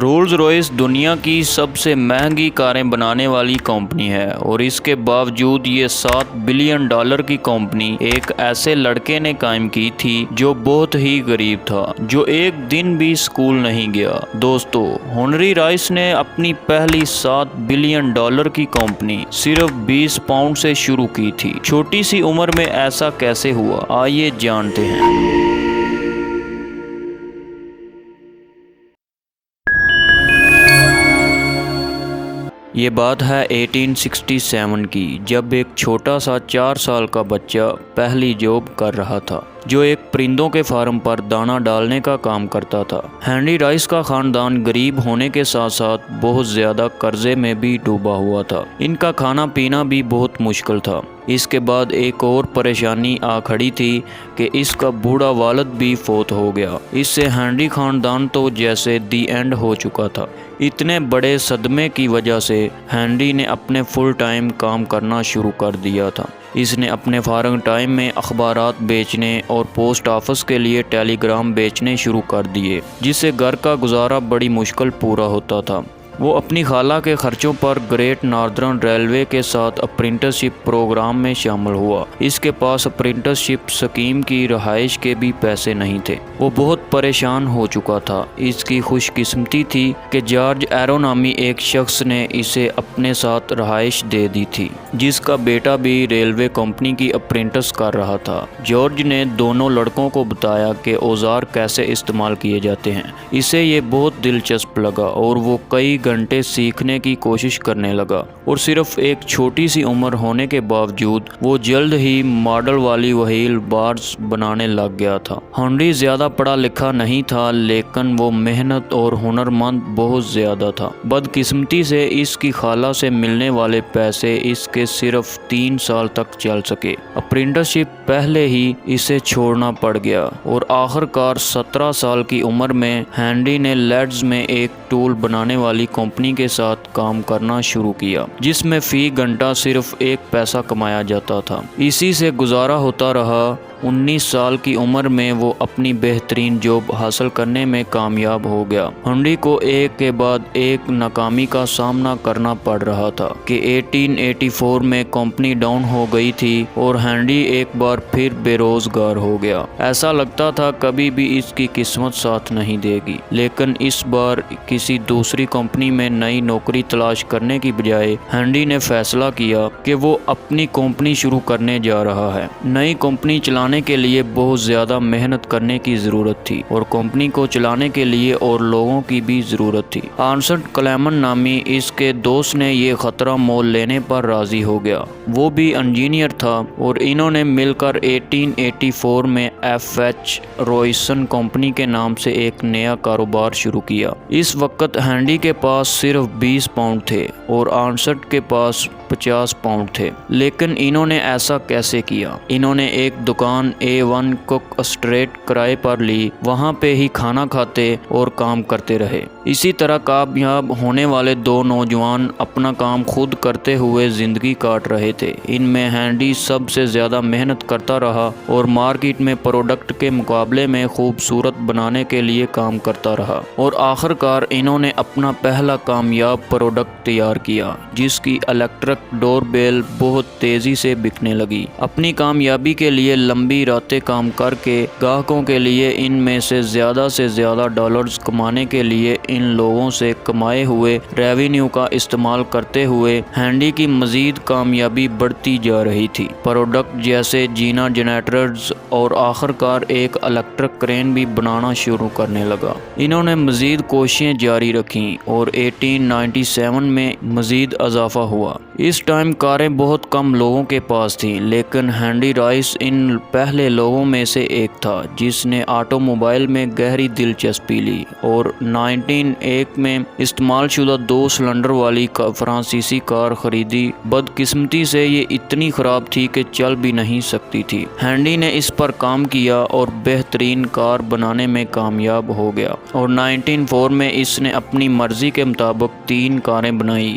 Rolls Royce دنیا کی سب سے مہنگی کاریں بنانے والی کمپنی ہے اور اس کے باوجود یہ $7 بلین کی کمپنی ایک ایسے لڑکے نے قائم کی تھی جو بہت ہی غریب تھا، جو ایک دن بھی اسکول نہیں گیا۔ دوستو، ہنری رائس نے اپنی پہلی $7 بلین کی کمپنی صرف 20 پاؤنڈ سے شروع کی تھی۔ چھوٹی سی عمر میں ایسا کیسے ہوا؟ آئیے جانتے ہیں۔ یہ بات ہے 1867 کی، جب ایک چھوٹا سا 4 سال کا بچہ پہلی جاب کر رہا تھا، جو ایک پرندوں کے فارم پر دانہ ڈالنے کا کام کرتا تھا۔ ہنری رائس کا خاندان غریب ہونے کے ساتھ ساتھ بہت زیادہ قرضے میں بھی ڈوبا ہوا تھا۔ ان کا کھانا پینا بھی بہت مشکل تھا۔ اس کے بعد ایک اور پریشانی آ کھڑی تھی کہ اس کا بوڑھا والد بھی فوت ہو گیا۔ اس سے ہنری خاندان تو جیسے دی اینڈ ہو چکا تھا۔ اتنے بڑے صدمے کی وجہ سے ہنری نے اپنے فل ٹائم کام کرنا شروع کر دیا تھا۔ اس نے اپنے فارغ ٹائم میں اخبارات بیچنے اور پوسٹ آفس کے لیے ٹیلی گرام بیچنے شروع کر دیے، جس سے گھر کا گزارا بڑی مشکل پورا ہوتا تھا۔ وہ اپنی خالہ کے خرچوں پر گریٹ ناردرن ریلوے کے ساتھ اپرینٹسشپ پروگرام میں شامل ہوا۔ اس کے پاس اپرینٹسشپ اسکیم کی رہائش کے بھی پیسے نہیں تھے۔ وہ بہت پریشان ہو چکا تھا۔ اس کی خوش قسمتی تھی کہ جارج ایرو نامی ایک شخص نے اسے اپنے ساتھ رہائش دے دی تھی، جس کا بیٹا بھی ریلوے کمپنی کی اپرینٹس کر رہا تھا۔ جارج نے دونوں لڑکوں کو بتایا کہ اوزار کیسے استعمال کیے جاتے ہیں۔ اسے یہ بہت دلچسپ لگا اور وہ کئی گھنٹے سیکھنے کی کوشش کرنے لگا، اور صرف ایک چھوٹی سی عمر ہونے کے باوجود وہ جلد ہی ماڈل والی وہیل بارز بنانے لگ گیا تھا۔ ہنری زیادہ پڑھا لکھا نہیں تھا، لیکن وہ محنت اور ہنرمند بہت زیادہ تھا۔ بدقسمتی سے اس کی خالہ سے ملنے والے پیسے اس کے صرف 3 سال تک چل سکے۔ اپرینٹسشپ پہلے ہی اسے چھوڑنا پڑ گیا، اور آخر کار 17 سال کی عمر میں ہنری نے لیڈز میں ایک ٹول بنانے والی کمپنی کے ساتھ کام کرنا شروع کیا، جس میں فی گھنٹہ صرف 1 پیسہ کمایا جاتا تھا۔ اسی سے گزارا ہوتا رہا۔ 19 سال کی عمر میں وہ اپنی بہترین جاب حاصل کرنے میں کامیاب ہو گیا۔ ہنری کو ایک کے بعد ایک ناکامی کا سامنا کرنا پڑ رہا تھا کہ 1884 میں کمپنی ڈاؤن ہو گئی تھی اور ہنری ایک بار پھر بے روزگار ہو گیا۔ ایسا لگتا تھا کبھی بھی اس کی قسمت ساتھ نہیں دے گی، لیکن اس بار کسی دوسری کمپنی میں نئی نوکری تلاش کرنے کی بجائے ہنری نے فیصلہ کیا کہ وہ اپنی کمپنی شروع کرنے جا رہا ہے۔ نئی کمپنی چلانے کے لیے بہت زیادہ محنت کرنے کی ضرورت تھی، اور کمپنی کو چلانے کے لیے اور لوگوں کی بھی ضرورت تھی۔ آرنسٹ کلیمن نامی اس کے دوست نے یہ خطرہ مول لینے پر راضی ہو گیا۔ وہ بھی انجینئر تھا، اور انہوں نے مل کر 1884 میں FH روئسن کمپنی کے نام سے ایک نیا کاروبار شروع کیا۔ اس وقت ہنری کے پاس صرف 20 پاؤنڈ تھے اور آرنسٹ کے پاس 50 پاؤنڈ تھے، لیکن انہوں نے ایسا کیسے کیا؟ انہوں نے ایک دکان A1 کوک اسٹریٹ کرائے پر لی، وہاں پہ ہی کھانا کھاتے اور کام کرتے رہے۔ اسی طرح کامیاب ہونے والے 2 نوجوان اپنا کام خود کرتے ہوئے زندگی کاٹ رہے تھے۔ ان میں ہنری سب سے زیادہ محنت کرتا رہا اور مارکیٹ میں پروڈکٹ کے مقابلے میں خوبصورت بنانے کے لیے کام کرتا رہا، اور آخر کار انہوں نے اپنا پہلا کامیاب پروڈکٹ تیار کیا، جس کی الیکٹرک ڈور بیل بہت تیزی سے بکنے لگی۔ اپنی کامیابی کے لیے لمبی راتیں کام کر کے گاہکوں کے لیے ان میں سے زیادہ ڈالرز کمانے کے لیے ان لوگوں سے کمائے ہوئے ریونیو کا استعمال کرتے ہوئے ہنری کی مزید کامیابی بڑھتی جا رہی تھی۔ پروڈکٹ جیسے جینا جنریٹرز اور آخر کار ایک الیکٹرک کرین بھی بنانا شروع کرنے لگا۔ انہوں نے مزید کوششیں جاری رکھیں اور 1897 میں مزید اضافہ ہوا۔ اس ٹائم کاریں بہت کم لوگوں کے پاس تھیں، لیکن ہنری رائس ان پہلے لوگوں میں سے ایک تھا جس نے آٹو موبائل میں گہری دلچسپی لی، اور 1901 میں استعمال شدہ 2 سلنڈر والی فرانسیسی کار خریدی۔ بدقسمتی سے یہ اتنی خراب تھی کہ چل بھی نہیں سکتی تھی۔ ہنری نے اس پر کام کیا اور بہترین کار بنانے میں کامیاب ہو گیا، اور 1904 میں اس نے اپنی مرضی کے مطابق 3 کاریں بنائی،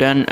10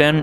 10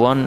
1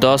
10